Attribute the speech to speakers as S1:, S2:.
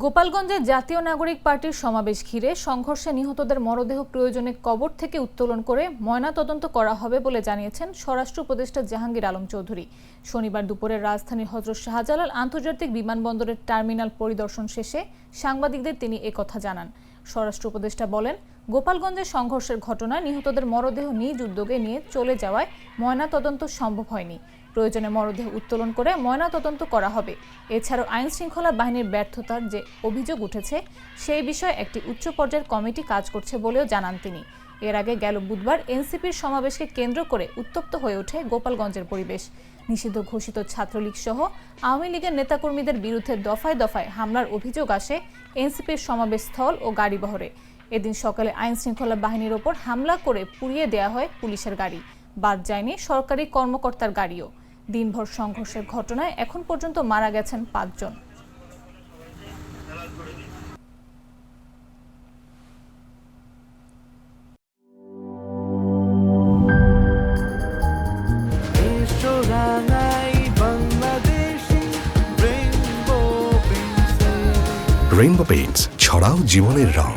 S1: গোপালগঞ্জে জাতীয় নাগরিক পার্টির সমাবেশ ঘিরে সংঘর্ষে নিহতদের মরদেহ প্রয়োজনে কবর থেকে উত্তোলন করে ময়নাতদন্ত করা হবে বলে জানিয়েছেন স্বরাষ্ট্র উপদেষ্টা জাহাঙ্গীর আলম চৌধুরী। শনিবার দুপুরে রাজধানীর হযরত শাহজালাল আন্তর্জাতিক বিমানবন্দরের টার্মিনাল পরিদর্শন শেষে সাংবাদিকদের তিনি একথা জানান। স্বরাষ্ট্র উপদেষ্টা বলেন, গোপালগঞ্জের সংঘর্ষের ঘটনায় নিহতদের মরদেহ নিজ উদ্যোগে নিয়ে চলে যাওয়ায় ময়নাতদন্ত সম্ভব হয়নি। প্রয়োজনে মরদেহ উত্তোলন করে ময়নাতদন্ত করা হবে। এছাড়াও আইন শৃঙ্খলা বাহিনীর ব্যর্থতার যে অভিযোগ উঠেছে সেই বিষয়ে একটি উচ্চ পর্যায়ের কমিটি কাজ করছে বলেও জানান তিনি। এর আগে গেল বুধবার এনসিপির সমাবেশকে কেন্দ্র করে উত্তপ্ত হয়ে ওঠে গোপালগঞ্জের পরিবেশ। নিষিদ্ধ ঘোষিত ছাত্রলীগ সহ আওয়ামী লীগের নেতাকর্মীদের বিরুদ্ধে দফায় দফায় হামলার অভিযোগ আসে এনসিপির সমাবেশ স্থল ও গাড়িবহরে। এদিন সকালে আইন শৃঙ্খলা বাহিনীর ওপর হামলা করে পুড়িয়ে দেওয়া হয় পুলিশের গাড়ি। বাদ যায়নি সরকারি কর্মকর্তার গাড়িও। দিনভর সংঘর্ষের ঘটনায় এখন পর্যন্ত মারা গেছেন ৫ জন।
S2: রেইনবো পেইন্টস, ছড়াও জীবনের রং।